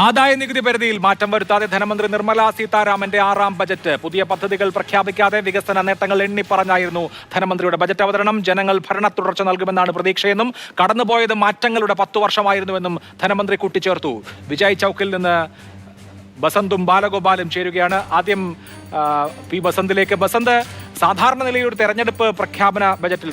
ആദായ നികുതി പരിധിയിൽ മാറ്റം വരുത്താതെ ധനമന്ത്രി നിർമ്മലാ സീതാരാമന്റെ 6ാം ബജറ്റ്. പുതിയ പദ്ധതികൾ പ്രഖ്യാപിക്കാതെ വികസന നേട്ടങ്ങൾ എണ്ണിപ്പറഞ്ഞായിരുന്നു ധനമന്ത്രിയുടെ ബജറ്റ് അവതരണം. ജനങ്ങൾ ഭരണ തുടർച്ച നൽകുമെന്നാണ് പ്രതീക്ഷയെന്നും കടന്നുപോയത് മാറ്റങ്ങളുടെ 10 വർഷമായിരുന്നുവെന്നും ധനമന്ത്രി കൂട്ടിച്ചേർത്തു. വിജയ് ചൌക്കിൽ നിന്ന് ബസന്തും ബാലഗോപാലും ചേരുകയാണ്. ആദ്യം പി ബസന്തിലേക്ക്. ബസന്ത്, സാധാരണ നിലയിൽ ഒരു തെരഞ്ഞെടുപ്പ് പ്രഖ്യാപന ബജറ്റിൽ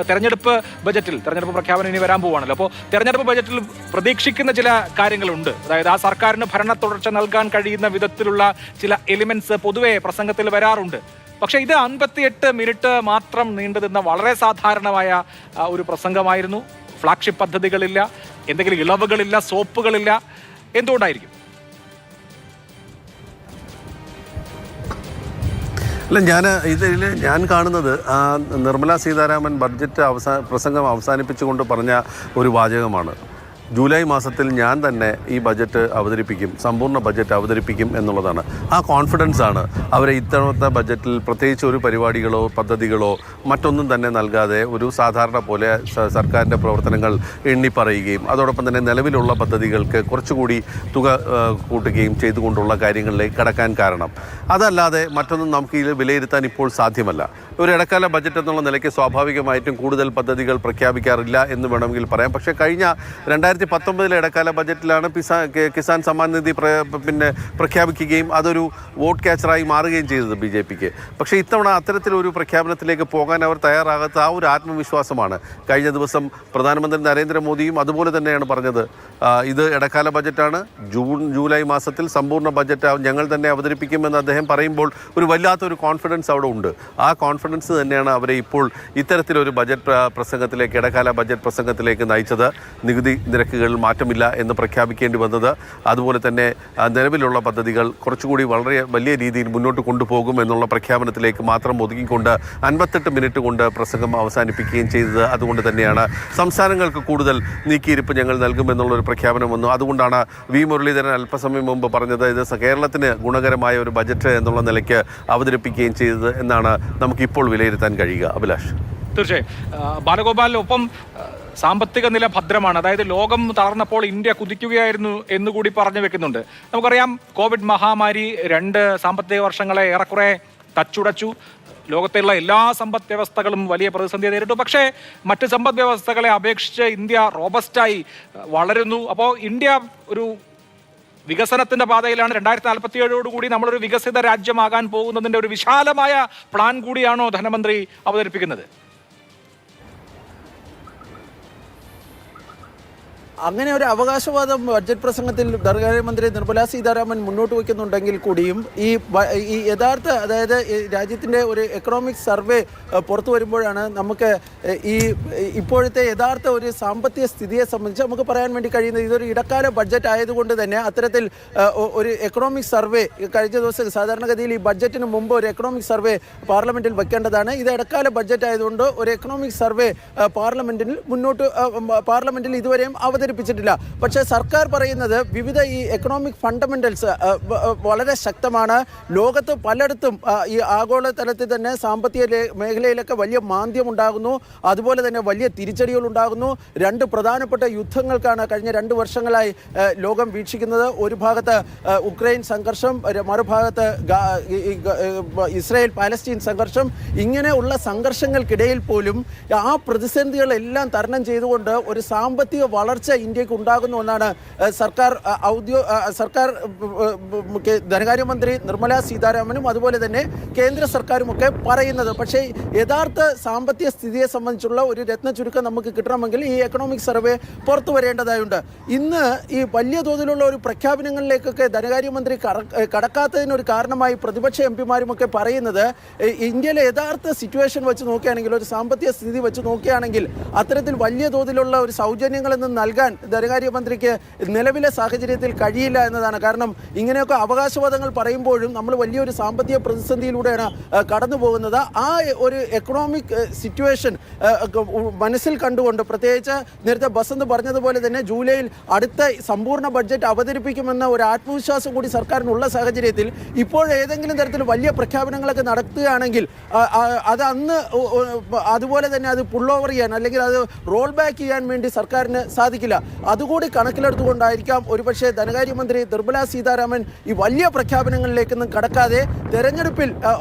തെരഞ്ഞെടുപ്പ് പ്രഖ്യാപനം ഇനി വരാൻ പോവുകയാണല്ലോ. അപ്പോൾ തെരഞ്ഞെടുപ്പ് ബജറ്റിൽ പ്രതീക്ഷിക്കുന്ന ചില കാര്യങ്ങളുണ്ട്. അതായത് ആ സർക്കാരിന് ഭരണ തുടർച്ച നൽകാൻ കഴിയുന്ന വിധത്തിലുള്ള ചില എലിമെന്റ്സ് പൊതുവെ പ്രസംഗത്തിൽ വരാറുണ്ട്. പക്ഷേ ഇത് 58 മിനിറ്റ് മാത്രം നീണ്ടു നിന്ന വളരെ സാധാരണമായ ഒരു പ്രസംഗമായിരുന്നു. ഫ്ലാഗ്ഷിപ്പ് പദ്ധതികളില്ല, എന്തെങ്കിലും ഇളവുകളില്ല, സോപ്പുകളില്ല. എന്തുകൊണ്ടായിരിക്കും? അല്ല, ഞാൻ കാണുന്നത് നിർമ്മലാ സീതാരാമൻ ബഡ്ജറ്റ് പ്രസംഗം അവസാനിപ്പിച്ചുകൊണ്ട് പറഞ്ഞ ഒരു വാചകമാണ്. ജൂലൈ മാസത്തിൽ ഞാൻ തന്നെ ഈ ബജറ്റ് അവതരിപ്പിക്കും, സമ്പൂർണ്ണ ബജറ്റ് അവതരിപ്പിക്കും എന്നുള്ളതാണ്. ആ കോൺഫിഡൻസ് ആണ് അവരെ ഇത്തവണത്തെ ബജറ്റിൽ പ്രത്യേകിച്ച് ഒരു പരിപാടികളോ പദ്ധതികളോ മറ്റൊന്നും തന്നെ നൽകാതെ ഒരു സാധാരണ പോലെ സർക്കാരിൻ്റെ പ്രവർത്തനങ്ങൾ എണ്ണിപ്പറയുകയും അതോടൊപ്പം തന്നെ നിലവിലുള്ള പദ്ധതികൾക്ക് കുറച്ചുകൂടി തുക കൂട്ടുകയും ചെയ്തുകൊണ്ടുള്ള കാര്യങ്ങളിലേക്ക് കടക്കാൻ കാരണം. അതല്ലാതെ മറ്റൊന്നും നമുക്ക് ഇത് വിലയിരുത്താൻ ഇപ്പോൾ സാധ്യമല്ല. ഒരു ഇടക്കാല ബജറ്റ് എന്നുള്ള നിലയ്ക്ക് സ്വാഭാവികമായിട്ടും കൂടുതൽ പദ്ധതികൾ പ്രഖ്യാപിക്കാറില്ല എന്ന് വേണമെങ്കിൽ പറയാം. പക്ഷേ കഴിഞ്ഞ 2019 ഇടക്കാല ബജറ്റിലാണ് കിസാൻ സമ്മാൻ നിധി പ്രഖ്യാപിക്കുകയും അതൊരു വോട്ട് ക്യാച്ചറായി മാറുകയും ചെയ്തത് BJPക്ക്. പക്ഷേ ഇത്തവണ അത്തരത്തിലൊരു പ്രഖ്യാപനത്തിലേക്ക് പോകാൻ അവർ തയ്യാറാകാത്ത ആ ഒരു ആത്മവിശ്വാസമാണ് കഴിഞ്ഞ ദിവസം പ്രധാനമന്ത്രി നരേന്ദ്രമോദിയും അതുപോലെ തന്നെയാണ് പറഞ്ഞത്. ഇത് ഇടക്കാല ബജറ്റാണ്, ജൂലൈ മാസത്തിൽ സമ്പൂർണ്ണ ബജറ്റ് ഞങ്ങൾ തന്നെ അവതരിപ്പിക്കുമെന്ന് അദ്ദേഹം പറയുമ്പോൾ ഒരു വല്ലാത്തൊരു കോൺഫിഡൻസ് അവിടെ ഉണ്ട്. ആ കോൺഫിഡൻസ് തന്നെയാണ് അവരെ ഇപ്പോൾ ഇത്തരത്തിലൊരു ബജറ്റ് പ്രസംഗത്തിലേക്ക്, ഇടക്കാല ബജറ്റ് പ്രസംഗത്തിലേക്ക് നയിച്ചത്. നികുതി നിരക്കുകളിൽ മാറ്റമില്ല എന്ന് പ്രഖ്യാപിക്കേണ്ടി വന്നത്, അതുപോലെ തന്നെ നിലവിലുള്ള പദ്ധതികൾ കുറച്ചുകൂടി വളരെ വലിയ രീതിയിൽ മുന്നോട്ട് കൊണ്ടുപോകും എന്നുള്ള പ്രഖ്യാപനത്തിലേക്ക് മാത്രം ഒതുക്കിക്കൊണ്ട് 58 മിനിറ്റ് കൊണ്ട് പ്രസംഗം അവസാനിപ്പിക്കുകയും ചെയ്തത്. അതുകൊണ്ട് തന്നെയാണ് സംസ്ഥാനങ്ങൾക്ക് കൂടുതൽ നീക്കിയിരിപ്പ് ഞങ്ങൾ നൽകുമെന്നുള്ളൊരു പ്രഖ്യാപനം വന്നു. അതുകൊണ്ടാണ് വി മുരളീധരൻ അല്പസമയം മുമ്പ് പറഞ്ഞത് ഇത് കേരളത്തിന് ഗുണകരമായ ഒരു ബജറ്റ് എന്നുള്ള നിലയ്ക്ക് അവതരിപ്പിക്കുകയും ചെയ്തത് എന്നാണ് നമുക്കിപ്പോൾ വിലയിരുത്താൻ കഴിയുക. അഭിലാഷ്. തീർച്ചയായും ബാലഗോപാലിനൊപ്പം സാമ്പത്തിക നില ഭദ്രമാണ്. അതായത് ലോകം തളർന്നപ്പോൾ ഇന്ത്യ കുതിക്കുകയായിരുന്നു എന്നുകൂടി പറഞ്ഞു വെക്കുന്നുണ്ട്. നമുക്കറിയാം, കോവിഡ് മഹാമാരി 2 സാമ്പത്തിക വർഷങ്ങളെ ഏറെക്കുറെ തച്ചുടച്ചു. ലോകത്തുള്ള എല്ലാ സമ്പദ് വ്യവസ്ഥകളും വലിയ പ്രതിസന്ധി നേരിട്ടു. പക്ഷേ മറ്റ് സമ്പദ് വ്യവസ്ഥകളെ അപേക്ഷിച്ച് ഇന്ത്യ റോബസ്റ്റായി വളരുന്നു. അപ്പോൾ ഇന്ത്യ ഒരു വികസനത്തിന്റെ പാതയിലാണ്. 2047 നമ്മളൊരു വികസിത രാജ്യമാകാൻ പോകുന്നതിന്റെ ഒരു വിശാലമായ പ്ലാൻ കൂടിയാണോ ധനമന്ത്രി അവതരിപ്പിക്കുന്നത്? അങ്ങനെ ഒരു അവകാശവാദം ബഡ്ജറ്റ് പ്രസംഗത്തിൽ ധനകാര്യമന്ത്രി നിർമ്മലാ സീതാരാമൻ മുന്നോട്ട് വയ്ക്കുന്നുണ്ടെങ്കിൽ കൂടിയും ഈ യഥാർത്ഥ, അതായത് രാജ്യത്തിൻ്റെ ഒരു എക്കണോമിക് സർവേ പുറത്തു വരുമ്പോഴാണ് നമുക്ക് ഈ ഇപ്പോഴത്തെ യഥാർത്ഥ ഒരു സാമ്പത്തിക സ്ഥിതിയെ സംബന്ധിച്ച് നമുക്ക് പറയാൻ വേണ്ടി കഴിയുന്നത്. ഇതൊരു ഇടക്കാല ബഡ്ജറ്റ് ആയതുകൊണ്ട് തന്നെ അത്തരത്തിൽ ഒരു എക്കണോമിക് സർവേ കഴിഞ്ഞ ദിവസം, സാധാരണഗതിയിൽ ഈ ബഡ്ജറ്റിന് മുമ്പ് ഒരു എക്കണോമിക് സർവേ പാർലമെൻറ്റിൽ വെക്കേണ്ടതാണ്. ഇത് ഇടക്കാല ബഡ്ജറ്റ് ആയതുകൊണ്ട് ഒരു എക്കണോമിക് സർവേ പാർലമെൻറ്റിൽ ഇതുവരെയും അവതരിപ്പിച്ചിട്ടില്ല. പക്ഷേ സർക്കാർ പറയുന്നത് വിവിധ ഈ എക്കണോമിക് ഫണ്ടമെന്റൽസ് വളരെ ശക്തമാണ്. ലോകത്ത് പലയിടത്തും ഈ ആഗോള തലത്തിൽ തന്നെ സാമ്പത്തിക മേഖലയിലൊക്കെ വലിയ മാന്ദ്യം ഉണ്ടാകുന്നു. അതുപോലെ തന്നെ വലിയ തിരിച്ചടികൾ ഉണ്ടാകുന്നു. 2 പ്രധാനപ്പെട്ട യുദ്ധങ്ങൾക്കാണ് കഴിഞ്ഞ 2 വർഷങ്ങളായി ലോകം വീക്ഷിക്കുന്നത്. ഒരു ഭാഗത്ത് ഉക്രൈൻ സംഘർഷം, മറുഭാഗത്ത് ഇസ്രായേൽ പാലസ്തീൻ സംഘർഷം. ഇങ്ങനെയുള്ള സംഘർഷങ്ങൾക്കിടയിൽ പോലും ആ പ്രതിസന്ധികളെല്ലാം തരണം ചെയ്തുകൊണ്ട് ഒരു സാമ്പത്തിക വളർച്ച ഇന്ത്യക്ക് ഉണ്ടാകുന്നു എന്നാണ് സർക്കാർ ധനകാര്യമന്ത്രി നിർമ്മലാ സീതാരാമനും അതുപോലെ തന്നെ കേന്ദ്ര സർക്കാരുമൊക്കെ പറയുന്നത്. പക്ഷേ യഥാർത്ഥ സാമ്പത്തിക സ്ഥിതിയെ സംബന്ധിച്ചുള്ള ഒരു രത്ന ചുരുക്കം നമുക്ക് കിട്ടണമെങ്കിൽ ഈ എക്കണോമിക് സർവേ പുറത്തു വരേണ്ടതായുണ്ട്. ഇന്ന് ഈ വലിയ തോതിലുള്ള ഒരു പ്രഖ്യാപനങ്ങളിലേക്കൊക്കെ ധനകാര്യമന്ത്രി കടക്കാത്തതിനൊരു കാരണമായി പ്രതിപക്ഷ എംപിമാരുമൊക്കെ പറയുന്നത്, ഇന്ത്യയിലെ യഥാർത്ഥ സിറ്റുവേഷൻ വെച്ച് നോക്കുകയാണെങ്കിൽ, ഒരു സാമ്പത്തിക സ്ഥിതി വെച്ച് നോക്കുകയാണെങ്കിൽ അത്തരത്തിൽ വലിയ തോതിലുള്ള ഒരു സൗജന്യങ്ങളൊന്നും നൽകാൻ ധനകാര്യമന്ത്രിക്ക് നിലവിലെ സാഹചര്യത്തിൽ കഴിയില്ല എന്നതാണ്. കാരണം ഇങ്ങനെയൊക്കെ അവകാശവാദങ്ങൾ പറയുമ്പോഴും നമ്മൾ വലിയൊരു സാമ്പത്തിക പ്രതിസന്ധിയിലൂടെയാണ് കടന്നു പോകുന്നത്. ആ ഒരു എക്കണോമിക് സിറ്റുവേഷൻ മനസ്സിൽ കണ്ടുകൊണ്ട്, പ്രത്യേകിച്ച് നേരത്തെ ബസന്ത് പറഞ്ഞതുപോലെ തന്നെ ജൂലൈയിൽ അടുത്ത സമ്പൂർണ്ണ ബഡ്ജറ്റ് അവതരിപ്പിക്കുമെന്ന ഒരു ആത്മവിശ്വാസം കൂടി സർക്കാരിനുള്ള സാഹചര്യത്തിൽ ഇപ്പോൾ ഏതെങ്കിലും തരത്തിൽ വലിയ പ്രഖ്യാപനങ്ങളൊക്കെ നടത്തുകയാണെങ്കിൽ അത് അന്ന് അതുപോലെ തന്നെ അത് പുൾ ഓവർ ചെയ്യാൻ അല്ലെങ്കിൽ അത് റോൾ ബാക്ക് ചെയ്യാൻ വേണ്ടി സർക്കാരിന് സാധിക്കില്ല. അതുകൂടി കണക്കിലെടുത്തുകൊണ്ടായിരിക്കാം ഒരുപക്ഷെ ധനകാര്യമന്ത്രി നിർമ്മലാ സീതാരാമൻ ഈ വലിയ പ്രഖ്യാപനങ്ങളിലേക്കൊന്നും കടക്കാതെ തെരഞ്ഞെടുപ്പിൽ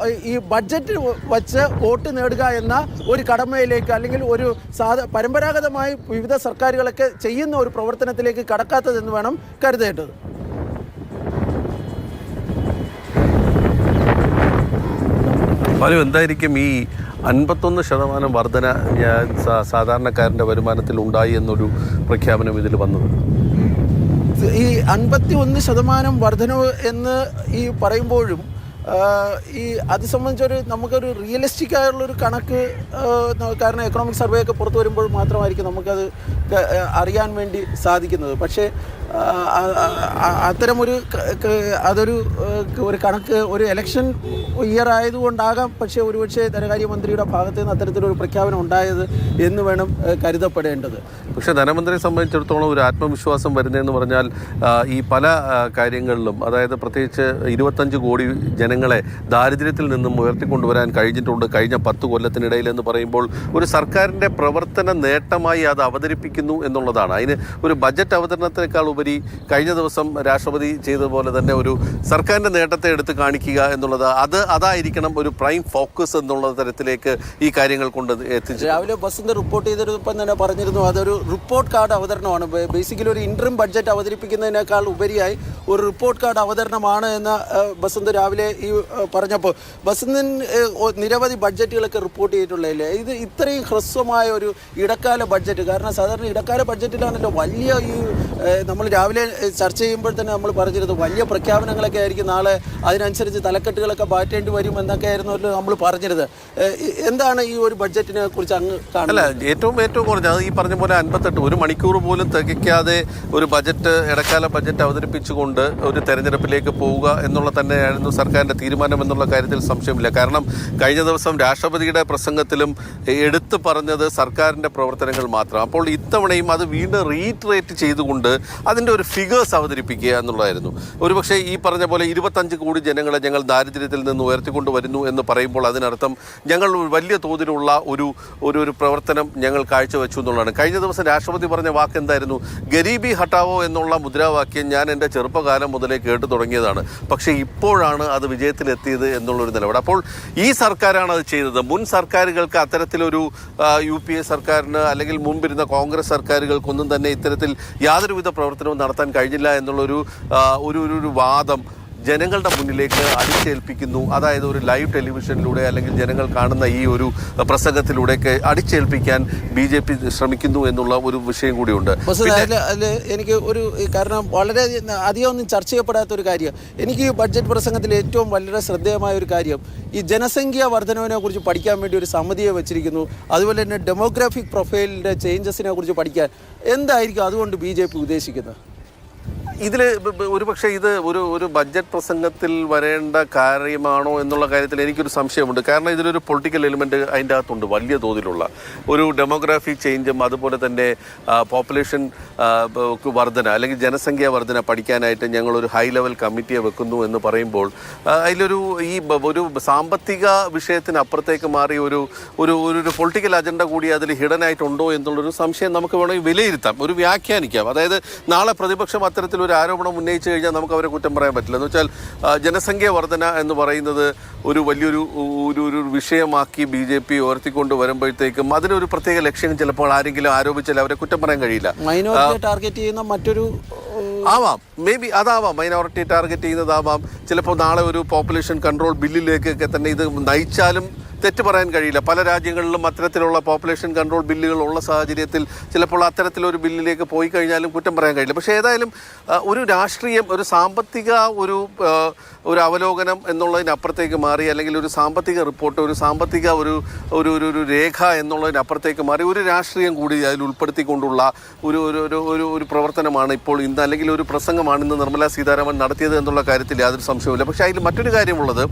ഈ ബഡ്ജറ്റ് വച്ച് വോട്ട് നേടുക എന്ന ഒരു കടമയിലേക്ക് അല്ലെങ്കിൽ ഒരു പരമ്പരാഗതമായി വിവിധ സർക്കാരുകളൊക്കെ ചെയ്യുന്ന ഒരു പ്രവർത്തനത്തിലേക്ക് കടക്കാത്തതെന്ന് വേണം കരുതേണ്ടത്. ഫലം എന്തായിരിക്കും ഈ 51% വർധന സാധാരണക്കാരൻ്റെ വരുമാനത്തിൽ ഉണ്ടായി എന്നൊരു പ്രഖ്യാപനം ഇതിൽ വന്നത്? ഈ 51% വർധനവ് എന്ന് ഈ പറയുമ്പോഴും ഈ അത് സംബന്ധിച്ചൊരു നമുക്കൊരു റിയലിസ്റ്റിക് ആയുള്ളൊരു കണക്ക്, കാരണം എക്കണോമിക് സർവേ ഒക്കെ പുറത്തു വരുമ്പോൾ മാത്രമായിരിക്കും നമുക്കത് അറിയാൻ വേണ്ടി സാധിക്കുന്നത്. പക്ഷേ അത്തരമൊരു ഒരു കണക്ക് ഒരു ഇലക്ഷൻ ഇയർ ആയതുകൊണ്ടാകാം, പക്ഷേ ഒരുപക്ഷെ ധനകാര്യമന്ത്രിയുടെ ഭാഗത്ത് നിന്ന് അത്തരത്തിലൊരു പ്രഖ്യാപനം ഉണ്ടായത് എന്ന് വേണം കരുതപ്പെടേണ്ടത്. പക്ഷേ ധനമന്ത്രിയെ സംബന്ധിച്ചിടത്തോളം ഒരു ആത്മവിശ്വാസം വരുന്നതെന്ന് പറഞ്ഞാൽ ഈ പല കാര്യങ്ങളിലും, അതായത് പ്രത്യേകിച്ച് 25 കോടി ജനങ്ങളെ ദാരിദ്ര്യത്തിൽ നിന്നും ഉയർത്തിക്കൊണ്ടുവരാൻ കഴിഞ്ഞിട്ടുണ്ട് കഴിഞ്ഞ 10 കൊല്ലത്തിനിടയിൽ എന്ന് പറയുമ്പോൾ ഒരു സർക്കാരിൻ്റെ പ്രവർത്തന നേട്ടമായി അത് അവതരിപ്പിക്കുന്നു എന്നുള്ളതാണ്. അതിന് ഒരു ബജറ്റ് അവതരണത്തിനേക്കാൾ ഉപരി കഴിഞ്ഞ ദിവസം രാഷ്ട്രപതി ചെയ്തതുപോലെ തന്നെ ഒരു സർക്കാരിൻ്റെ നേട്ടത്തെ എടുത്ത് കാണിക്കുക എന്നുള്ളത് അതായിരിക്കണം ഒരു പ്രൈം ഫോക്കസ് എന്നുള്ള തരത്തിലേക്ക് ഈ കാര്യങ്ങൾ കൊണ്ട് എത്തിച്ചു. രാവിലെ ബസിൻ്റെ റിപ്പോർട്ട് ചെയ്തപ്പം തന്നെ പറഞ്ഞിരുന്നു അതൊരു റിപ്പോർട്ട് കാർഡ് അവതരണമാണ്. ബേസിക്കലി ഒരു ഇൻട്രീം ബഡ്ജറ്റ് അവതരിപ്പിക്കുന്നതിനേക്കാൾ ഉപരിയായി ഒരു റിപ്പോർട്ട് കാർഡ് അവതരണമാണ് എന്ന് ബസന്ത് രാവിലെ ഈ പറഞ്ഞപ്പോൾ, ബസന്ത് നിരവധി ബഡ്ജറ്റുകളൊക്കെ റിപ്പോർട്ട് ചെയ്തിട്ടുള്ളതല്ലേ ഇത് ഇത്രയും ഹ്രസ്വമായ ഒരു ഇടക്കാല ബഡ്ജറ്റ്? കാരണം സാധാരണ ഇടക്കാല ബഡ്ജറ്റിലാണല്ലോ വലിയ ഈ നമ്മൾ രാവിലെ ചർച്ച ചെയ്യുമ്പോൾ തന്നെ നമ്മൾ പറഞ്ഞിരുന്നു വലിയ പ്രഖ്യാപനങ്ങളൊക്കെ ആയിരിക്കും നാളെ, അതിനനുസരിച്ച് തലക്കെട്ടുകളൊക്കെ മാറ്റേണ്ടി വരും എന്നൊക്കെ ആയിരുന്നല്ലോ നമ്മൾ പറഞ്ഞിരുന്നത്. എന്താണ് ഈ ഒരു ബഡ്ജറ്റിനെ കുറിച്ച് അങ്ങ് കാണുന്നത്? ഏറ്റവും കുറഞ്ഞ അത് ഈ പറഞ്ഞ പോലെ 58 ഒരു മണിക്കൂർ പോലും തികയ്ക്കാതെ ഒരു ബജറ്റ് ഇടക്കാല ബജറ്റ് അവതരിപ്പിച്ചുകൊണ്ട് ഒരു തെരഞ്ഞെടുപ്പിലേക്ക് പോവുക എന്നുള്ള തന്നെയായിരുന്നു സർക്കാരിൻ്റെ തീരുമാനം എന്നുള്ള കാര്യത്തിൽ സംശയമില്ല. കാരണം കഴിഞ്ഞ ദിവസം രാഷ്ട്രപതിയുടെ പ്രസംഗത്തിലും എടുത്തു പറഞ്ഞത് സർക്കാരിൻ്റെ പ്രവർത്തനങ്ങൾ മാത്രം. അപ്പോൾ ഇത്തവണയും അത് വീണ്ടും റീറ്ററേറ്റ് ചെയ്തുകൊണ്ട് അതിൻ്റെ ഒരു ഫിഗേഴ്സ് അവതരിപ്പിക്കുക എന്നുള്ളതായിരുന്നു. ഒരുപക്ഷെ ഈ പറഞ്ഞ പോലെ 25 കോടി ജനങ്ങളെ ഞങ്ങൾ ദാരിദ്ര്യത്തിൽ നിന്ന് ഉയർത്തിക്കൊണ്ട് വരുന്നു എന്ന് പറയുമ്പോൾ അതിനർത്ഥം ഞങ്ങൾ വലിയ തോതിലുള്ള ഒരു പ്രവർത്തനം ഞങ്ങൾ കാഴ്ചവെച്ചു എന്നുള്ളതാണ്. കഴിഞ്ഞ ദിവസം രാഷ്ട്രപതി പറഞ്ഞ വാക്ക് എന്തായിരുന്നു? ഗരീബി ഹട്ടാവോ എന്നുള്ള മുദ്രാവാക്യം ഞാൻ എൻ്റെ ചെറുപ്പകാലം മുതലേ കേട്ടു തുടങ്ങിയതാണ്, പക്ഷേ ഇപ്പോഴാണ് അത് വിജയത്തിലെത്തിയത് എന്നുള്ളൊരു നിലപാട്. അപ്പോൾ ഈ സർക്കാരാണ് അത് ചെയ്തത്. മുൻ സർക്കാരുകൾക്ക് അത്തരത്തിലൊരു UPA സർക്കാരിന് അല്ലെങ്കിൽ മുൻപിരുന്ന കോൺഗ്രസ് സർക്കാരുകൾക്കൊന്നും തന്നെ ഇത്തരത്തിൽ യാതൊരുവിധ പ്രവർത്തനവും നടത്താൻ കഴിഞ്ഞില്ല എന്നുള്ളൊരു ഒരു വാദം ജനങ്ങളുടെ മുന്നിലേക്ക് അടിച്ചേൽപ്പിക്കുന്നു. അതായത് ഒരു ലൈവ് ടെലിവിഷനിലൂടെ അല്ലെങ്കിൽ ജനങ്ങൾ കാണുന്ന ഈ ഒരു പ്രസംഗത്തിലൂടെയൊക്കെ അടിച്ചേൽപ്പിക്കാൻ BJP ശ്രമിക്കുന്നു എന്നുള്ള ഒരു വിഷയം കൂടിയുണ്ട്. എനിക്ക് ഒരു കാരണം വളരെ അധികം ഒന്നും ചർച്ച ചെയ്യപ്പെടാത്ത ഒരു കാര്യം, എനിക്ക് ഈ ബഡ്ജറ്റ് പ്രസംഗത്തിൽ ഏറ്റവും വളരെ ശ്രദ്ധേയമായ ഒരു കാര്യം ഈ ജനസംഖ്യാ വർധനവിനെ കുറിച്ച് പഠിക്കാൻ വേണ്ടി ഒരു സമിതിയെ വെച്ചിരിക്കുന്നു. അതുപോലെ തന്നെ ഡെമോഗ്രാഫിക് പ്രൊഫൈലിൻ്റെ ചേഞ്ചസിനെ കുറിച്ച് പഠിക്കാൻ എന്തായിരിക്കും അതുകൊണ്ട് BJP ഉദ്ദേശിക്കുന്നത്? ഇതിൽ ഒരുപക്ഷെ ഇത് ഒരു ബഡ്ജറ്റ് പ്രസംഗത്തിൽ വരേണ്ട കാര്യമാണോ എന്നുള്ള കാര്യത്തിൽ എനിക്കൊരു സംശയമുണ്ട്. കാരണം ഇതിലൊരു പൊളിറ്റിക്കൽ എലിമെൻറ്റ് അതിൻ്റെ അകത്തുണ്ട്, വലിയ തോതിലുള്ള ഒരു ഡെമോഗ്രാഫി ചേഞ്ചും അതുപോലെ തന്നെ പോപ്പുലേഷൻ വർധന അല്ലെങ്കിൽ ജനസംഖ്യാ വർധന പഠിക്കാനായിട്ട് ഞങ്ങളൊരു ഹൈ ലെവൽ കമ്മിറ്റിയെ വെക്കുന്നു എന്ന് പറയുമ്പോൾ അതിലൊരു ഒരു സാമ്പത്തിക വിഷയത്തിനപ്പുറത്തേക്ക് മാറി ഒരു പൊളിറ്റിക്കൽ അജണ്ട കൂടി അതിൽ ഹിഡനായിട്ടുണ്ടോ എന്നുള്ളൊരു സംശയം നമുക്ക് വേണമെങ്കിൽ വിലയിരുത്താം, ഒരു വ്യാഖ്യാനിക്കാം. അതായത് നാളെ പ്രതിപക്ഷം അത്തരത്തിൽ ഒരു ആരോപണം ഉന്നയിച്ചു കഴിഞ്ഞാൽ നമുക്ക് അവരെ കുറ്റം പറയാൻ പറ്റില്ല. എന്ന് വെച്ചാൽ ജനസംഖ്യ വർധന എന്ന് പറയുന്നത് ഒരു വലിയൊരു ഒരു വിഷയമാക്കി BJP ഉയർത്തിക്കൊണ്ട് വരുമ്പോഴത്തേക്കും അതിനൊരു പ്രത്യേക ലക്ഷ്യം ചിലപ്പോൾ ആരെങ്കിലും ആരോപിച്ചാൽ അവരെ കുറ്റം പറയാൻ കഴിയില്ല. മൈനോറിറ്റി ടാർഗറ്റ് ചെയ്യുന്ന മറ്റൊരു ആവാം, മേ ബി അതാവാം, മൈനോറിറ്റി ടാർഗറ്റ് ചെയ്യുന്നതാവാം. ചിലപ്പോൾ നാളെ ഒരു പോപ്പുലേഷൻ കൺട്രോൾ ബില്ലിലേക്കൊക്കെ തന്നെ ഇത് നയിച്ചാലും തെറ്റ് പറയാൻ കഴിയില്ല. പല രാജ്യങ്ങളിലും അത്തരത്തിലുള്ള പോപ്പുലേഷൻ കൺട്രോൾ ബില്ലുകൾ ഉള്ള സാഹചര്യത്തിൽ ചിലപ്പോൾ അത്തരത്തിലൊരു ബില്ലിലേക്ക് പോയി കഴിഞ്ഞാലും കുറ്റം പറയാൻ കഴിയില്ല. പക്ഷേ ഏതായാലും ഒരു രാഷ്ട്രീയം, ഒരു സാമ്പത്തിക ഒരു അവലോകനം എന്നുള്ളതിനപ്പുറത്തേക്ക് മാറി, അല്ലെങ്കിൽ ഒരു സാമ്പത്തിക റിപ്പോർട്ട്, ഒരു സാമ്പത്തിക ഒരു രേഖ എന്നുള്ളതിനപ്പുറത്തേക്ക് മാറി ഒരു രാഷ്ട്രീയം കൂടി അതിൽ ഉൾപ്പെടുത്തിക്കൊണ്ടുള്ള ഒരു പ്രവർത്തനമാണ് ഇപ്പോൾ ഇന്ന്, അല്ലെങ്കിൽ ഒരു പ്രസംഗമാണ് ഇന്ന് നിർമ്മലാ സീതാരാമൻ നടത്തിയത് എന്നുള്ള കാര്യത്തിൽ യാതൊരു സംശയവുമില്ല. പക്ഷേ അതിൽ മറ്റൊരു കാര്യമുള്ളത്,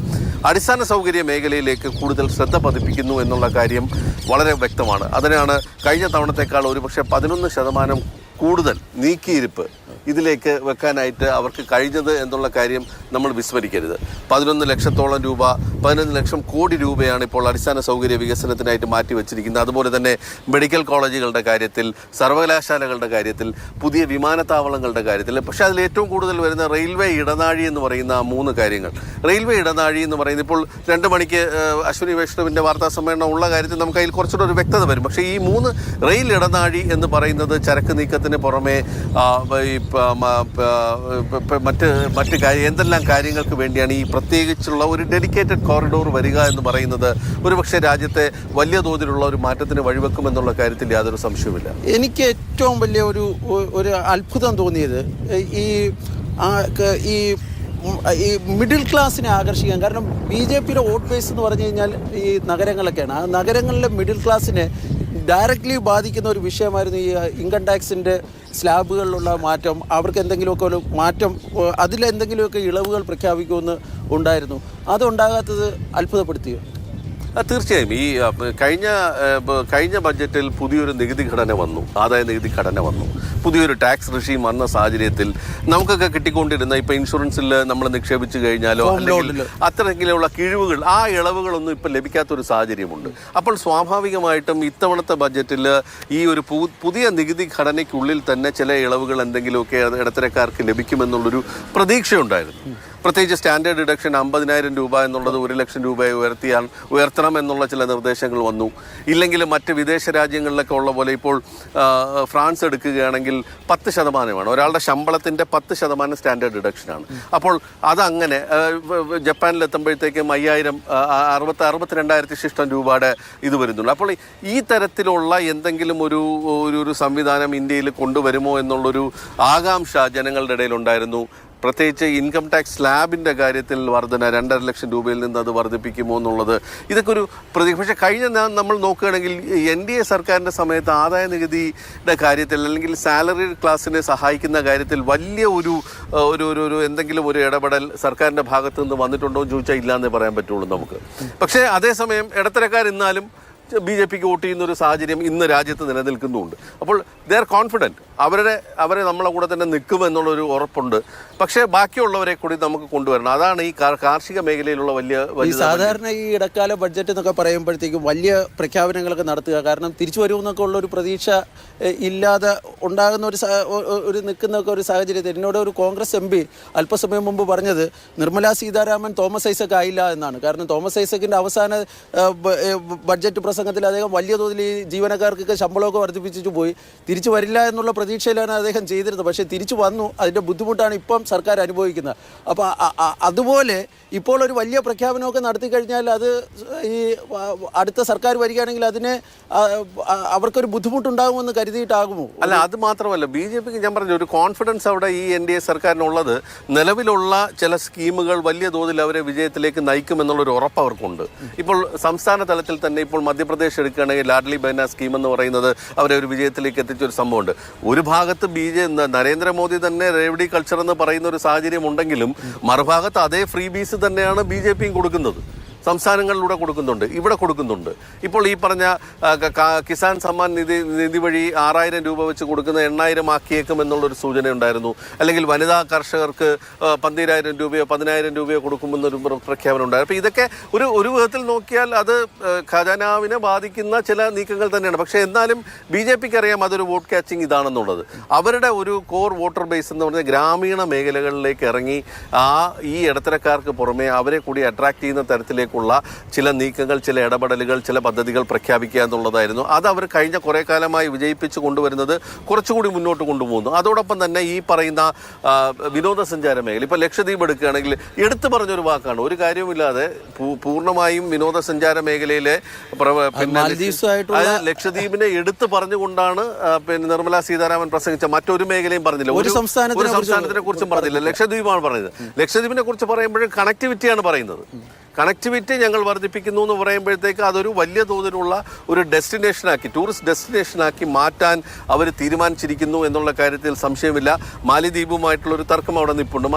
അടിസ്ഥാന സൗകര്യ മേഖലയിലേക്ക് കൂടുതൽ ശ്രദ്ധ പതിപ്പിക്കുന്നു എന്നുള്ള കാര്യം വളരെ വ്യക്തമാണ്. അതിനാണ് കഴിഞ്ഞ തവണത്തേക്കാൾ ഒരുപക്ഷെ 11% കൂടുതൽ നീക്കിയിരിപ്പ് ഇതിലേക്ക് വെക്കാനായിട്ട് അവർക്ക് കഴിഞ്ഞത് എന്നുള്ള കാര്യം നമ്മൾ വിസ്മരിക്കരുത്. 11 ലക്ഷത്തോളം രൂപ, 15 ലക്ഷം കോടി രൂപയാണ് ഇപ്പോൾ അടിസ്ഥാന സൗകര്യ വികസനത്തിനായിട്ട് മാറ്റിവെച്ചിരിക്കുന്നത്. അതുപോലെ തന്നെ മെഡിക്കൽ കോളേജുകളുടെ കാര്യത്തിൽ, സർവകലാശാലകളുടെ കാര്യത്തിൽ, പുതിയ വിമാനത്താവളങ്ങളുടെ കാര്യത്തിൽ. പക്ഷേ അതിൽ ഏറ്റവും കൂടുതൽ വരുന്ന റെയിൽവേ ഇടനാഴി എന്ന് പറയുന്ന 3 കാര്യങ്ങൾ. റെയിൽവേ ഇടനാഴി എന്ന് പറയുന്നത് ഇപ്പോൾ 2 മണിക്ക് അശ്വിനി വൈഷ്ണവിൻ്റെ വാർത്താ സമ്മേളനം ഉള്ള കാര്യത്തിൽ നമുക്ക് അതിൽ കുറച്ചുകൂടെ ഒരു വ്യക്തത വരും. പക്ഷേ ഈ 3 റെയിൽ ഇടനാഴി എന്ന് പറയുന്നത് ചരക്ക് നീക്കത്തിന് പുറമെ മറ്റ് എന്തെല്ലാം കാര്യങ്ങൾക്ക് വേണ്ടിയാണ് ഈ പ്രത്യേകിച്ചുള്ള ഒരു ഡെഡിക്കേറ്റഡ് കോറിഡോർ വരിക എന്ന് പറയുന്നത് ഒരുപക്ഷെ രാജ്യത്തെ വലിയ തോതിലുള്ള ഒരു മാറ്റത്തിന് വഴിവെക്കുമെന്നുള്ള കാര്യത്തിൽ യാതൊരു സംശയവുമില്ല. എനിക്ക് ഏറ്റവും വലിയ ഒരു അത്ഭുതം തോന്നിയത് ഈ മിഡിൽ ക്ലാസ്സിനെ ആകർഷിക്കാൻ. കാരണം BJPയുടെ വോട്ട് ബേസ് എന്ന് പറഞ്ഞു കഴിഞ്ഞാൽ ഈ നഗരങ്ങളൊക്കെയാണ്. ആ നഗരങ്ങളിലെ മിഡിൽ ക്ലാസ്സിനെ ഡയറക്റ്റ്ലി ബാധിക്കുന്ന ഒരു വിഷയമായിരുന്നു ഈ ഇൻകം ടാക്സിൻ്റെ സ്ലാബുകളിലുള്ള മാറ്റം. അവർക്ക് എന്തെങ്കിലുമൊക്കെ ഒരു മാറ്റം, അതിലെന്തെങ്കിലുമൊക്കെ ഇളവുകൾ പ്രഖ്യാപിക്കുമെന്ന് ഉണ്ടായിരുന്നു. അതുണ്ടാകാത്തത് അത്ഭുതപ്പെടുത്തിയോ? തീർച്ചയായും ഈ കഴിഞ്ഞ ബഡ്ജറ്റിൽ പുതിയൊരു നികുതി ഘടന വന്നു, ആദായ നികുതി ഘടന വന്നു, പുതിയൊരു ടാക്സ് റിഷീം വന്ന സാഹചര്യത്തിൽ നമുക്കൊക്കെ കിട്ടിക്കൊണ്ടിരുന്ന ഇപ്പോൾ ഇൻഷുറൻസിൽ നമ്മൾ നിക്ഷേപിച്ചു കഴിഞ്ഞാലോ അല്ലെങ്കിൽ അത്തരത്തിലുള്ള കിഴിവുകൾ, ആ ഇളവുകളൊന്നും ഇപ്പം ലഭിക്കാത്തൊരു സാഹചര്യമുണ്ട്. അപ്പോൾ സ്വാഭാവികമായിട്ടും ഇത്തവണത്തെ ബഡ്ജറ്റിൽ ഈ ഒരു പുതിയ നികുതി ഘടനയ്ക്കുള്ളിൽ തന്നെ ചില ഇളവുകൾ എന്തെങ്കിലുമൊക്കെ ഇടത്തരക്കാർക്ക് ലഭിക്കുമെന്നുള്ളൊരു പ്രതീക്ഷയുണ്ടായിരുന്നു. പ്രത്യേകിച്ച് സ്റ്റാൻഡേർഡ് ഡിഡക്ഷൻ 50,000 രൂപ എന്നുള്ളത് 1 ലക്ഷം രൂപയെ ഉയർത്തണം എന്നുള്ള ചില നിർദ്ദേശങ്ങൾ വന്നു. ഇല്ലെങ്കിൽ മറ്റ് വിദേശ രാജ്യങ്ങളിലൊക്കെ ഉള്ള പോലെ ഇപ്പോൾ ഫ്രാൻസ് എടുക്കുകയാണെങ്കിൽ 10% ഒരാളുടെ ശമ്പളത്തിൻ്റെ 10% സ്റ്റാൻഡേർഡ് ഡിഡക്ഷനാണ്. അപ്പോൾ അതങ്ങനെ ജപ്പാനിലെത്തുമ്പോഴത്തേക്കും 62,000 ശിഷ്ടം രൂപയുടെ ഇത് വരുന്നുള്ളൂ. അപ്പോൾ ഈ തരത്തിലുള്ള എന്തെങ്കിലും ഒരു സംവിധാനം ഇന്ത്യയിൽ കൊണ്ടുവരുമോ എന്നുള്ളൊരു ആകാംക്ഷ ജനങ്ങളുടെ ഇടയിലുണ്ടായിരുന്നു. പ്രത്യേകിച്ച് ഇൻകം ടാക്സ് സ്ലാബിൻ്റെ കാര്യത്തിൽ വർധന 2.5 ലക്ഷം രൂപയിൽ നിന്ന് അത് വർദ്ധിപ്പിക്കുമോ എന്നുള്ളത് ഇതൊക്കെ ഒരു പക്ഷേ കഴിഞ്ഞ നമ്മൾ നോക്കുകയാണെങ്കിൽ NDA സർക്കാരിൻ്റെ സമയത്ത് ആദായ നികുതിയുടെ കാര്യത്തിൽ അല്ലെങ്കിൽ സാലറി ക്ലാസ്സിനെ സഹായിക്കുന്ന കാര്യത്തിൽ വലിയ ഒരു എന്തെങ്കിലും ഒരു ഇടപെടൽ സർക്കാരിൻ്റെ ഭാഗത്തു നിന്ന് വന്നിട്ടുണ്ടോ എന്ന് ചോദിച്ചാൽ ഇല്ലയെന്നേ പറയാൻ പറ്റുള്ളൂ നമുക്ക്. പക്ഷേ അതേസമയം ഇടത്തരക്കാരെന്നാലും BJPക്ക് വോട്ട് ചെയ്യുന്ന ഒരു സാഹചര്യം ഇന്ന് രാജ്യത്ത് നിലനിൽക്കുന്നുണ്ട്. അപ്പോൾ ദേ ആർ കോൺഫിഡൻറ്റ്, അവരെ നമ്മളെ കൂടെ തന്നെ നിൽക്കുമെന്നുള്ളൊരു ഉറപ്പുണ്ട്. പക്ഷേ ബാക്കിയുള്ളവരെ കൂടി നമുക്ക് കൊണ്ടുവരണം. അതാണ് ഈ കാർഷിക മേഖലയിലുള്ള വലിയ സാധാരണ ഈ ഇടക്കാല ബഡ്ജറ്റ് എന്നൊക്കെ പറയുമ്പോഴത്തേക്കും വലിയ പ്രഖ്യാപനങ്ങളൊക്കെ നടത്തുക. കാരണം തിരിച്ചു വരുമെന്നൊക്കെ ഉള്ള ഒരു പ്രതീക്ഷ ഇല്ലാതെ ഉണ്ടാകുന്ന ഒരു നിൽക്കുന്നൊക്കെ ഒരു സാഹചര്യത്തിൽ എന്നോട് ഒരു കോൺഗ്രസ് MP അല്പസമയം മുമ്പ് പറഞ്ഞത് നിർമ്മലാ സീതാരാമൻ തോമസ് ഐസക് ആയില്ല എന്നാണ്. കാരണം തോമസ് ഐസക്കിൻ്റെ അവസാന ബഡ്ജറ്റ് പ്രസംഗത്തിൽ അദ്ദേഹം വലിയ തോതിൽ ഈ ജീവനക്കാർക്കൊക്കെ ശമ്പളമൊക്കെ വർദ്ധിപ്പിച്ചു പോയി. തിരിച്ചു വരില്ല എന്നുള്ള പ്രതീക്ഷയിലാണ് അദ്ദേഹം ചെയ്തിരുന്നത്. പക്ഷേ തിരിച്ചു വന്നു. അതിൻ്റെ ബുദ്ധിമുട്ടാണ് ഇപ്പം സർക്കാർ അനുഭവിക്കുന്നത്. അപ്പോൾ അതുപോലെ ഇപ്പോൾ ഒരു വലിയ പ്രഖ്യാപനമൊക്കെ നടത്തി കഴിഞ്ഞാൽ അത് ഈ അടുത്ത സർക്കാർ വരികയാണെങ്കിൽ അതിന് അവർക്കൊരു ബുദ്ധിമുട്ടുണ്ടാകുമെന്ന് കരുതിയിട്ടാകുമോ? അല്ല, അത് മാത്രമല്ല BJPക്ക് ഞാൻ പറഞ്ഞു ഒരു കോൺഫിഡൻസ് അവിടെ ഈ NDA സർക്കാരിനുള്ളത് നിലവിലുള്ള ചില സ്കീമുകൾ വലിയ തോതിൽ അവരെ വിജയത്തിലേക്ക് നയിക്കുമെന്നുള്ളൊരു ഉറപ്പ് അവർക്കുണ്ട്. ഇപ്പോൾ സംസ്ഥാന തലത്തിൽ തന്നെ ഇപ്പോൾ മധ്യപ്രദേശ് എടുക്കുകയാണെങ്കിൽ ലാഡ്ലി ബഹന സ്കീം എന്ന് പറയുന്നത് അവരെ ഒരു വിജയത്തിലേക്ക് എത്തിച്ചൊരു സംഭവമുണ്ട്. ഒരു ഭാഗത്ത് നരേന്ദ്രമോദി തന്നെ റേവഡി കൾച്ചർ എന്ന് പറയുന്ന ഒരു സാഹചര്യം ഉണ്ടെങ്കിലും മറുഭാഗത്ത് അതേ ഫ്രീ ബീസ് തന്നെയാണ് BJPയും കൊടുക്കുന്നത്. സംസ്ഥാനങ്ങളിലൂടെ കൊടുക്കുന്നുണ്ട്, ഇവിടെ കൊടുക്കുന്നുണ്ട്. ഇപ്പോൾ ഈ പറഞ്ഞ കിസാൻ സമ്മാൻ നിധി വഴി 6,000 രൂപ വെച്ച് കൊടുക്കുന്ന 8,000 ആക്കിയേക്കും എന്നുള്ളൊരു സൂചന ഉണ്ടായിരുന്നു. അല്ലെങ്കിൽ വനിതാ കർഷകർക്ക് 12,000 രൂപയോ 10,000 രൂപയോ കൊടുക്കുമെന്നൊരു പ്രഖ്യാപനം ഉണ്ടായിരുന്നു. അപ്പോൾ ഇതൊക്കെ ഒരു വിധത്തിൽ നോക്കിയാൽ അത് ഖജനാവിനെ ബാധിക്കുന്ന ചില നീക്കങ്ങൾ തന്നെയാണ്. പക്ഷേ എന്നാലും BJPക്ക് അറിയാം അതൊരു വോട്ട് ക്യാച്ചിങ് ഇതാണെന്നുള്ളത്. അവരുടെ ഒരു കോർ വോട്ടർ ബേസ് എന്ന് പറഞ്ഞാൽ ഗ്രാമീണ മേഖലകളിലേക്ക് ഇറങ്ങി ഈ ഇടത്തരക്കാർക്ക് പുറമെ അവരെ കൂടി അട്രാക്ട് ചെയ്യുന്ന തരത്തിലേക്ക് ചില നീക്കങ്ങൾ, ചില ഇടപെടലുകൾ, ചില പദ്ധതികൾ പ്രഖ്യാപിക്കുക എന്നുള്ളതായിരുന്നു. അത് അവർ കഴിഞ്ഞ കുറേ കാലമായി വിജയിപ്പിച്ച് കൊണ്ടുവരുന്നത് കുറച്ചുകൂടി മുന്നോട്ട് കൊണ്ടുപോകുന്നു. അതോടൊപ്പം തന്നെ ഈ പറയുന്ന വിനോദസഞ്ചാര മേഖല, ഇപ്പോൾ ലക്ഷദ്വീപ് എടുക്കുകയാണെങ്കിൽ എടുത്തു പറഞ്ഞൊരു വാക്കാണ്, ഒരു കാര്യവുമില്ലാതെ പൂർണ്ണമായും വിനോദസഞ്ചാര മേഖലയിലെ ലക്ഷദ്വീപിനെ എടുത്തു പറഞ്ഞുകൊണ്ടാണ് നിർമ്മലാ സീതാരാമൻ പ്രസംഗിച്ച. മറ്റൊരു മേഖലയും പറഞ്ഞില്ല, ഒരു സംസ്ഥാനത്തിനെ കുറിച്ചും പറഞ്ഞില്ല, ലക്ഷദ്വീപാണ് പറഞ്ഞത്. ലക്ഷദ്വീപിനെ കുറിച്ച് പറയുമ്പോഴും കണക്ടിവിറ്റിയാണ് പറയുന്നത്. കണക്ടിവിറ്റി ഞങ്ങൾ വർദ്ധിപ്പിക്കുന്നു എന്ന് പറയുമ്പോഴത്തേക്ക് അതൊരു വലിയ തോതിലുള്ള ഒരു ഡെസ്റ്റിനേഷനാക്കി, ടൂറിസ്റ്റ് ഡെസ്റ്റിനേഷനാക്കി മാറ്റാൻ അവർ തീരുമാനിച്ചിരിക്കുന്നു എന്നുള്ള കാര്യത്തിൽ സംശയമില്ല. മാലിദ്വീപുമായിട്ടുള്ളൊരു തർക്കം അവിടെ നിൽപ്പുണ്ട്.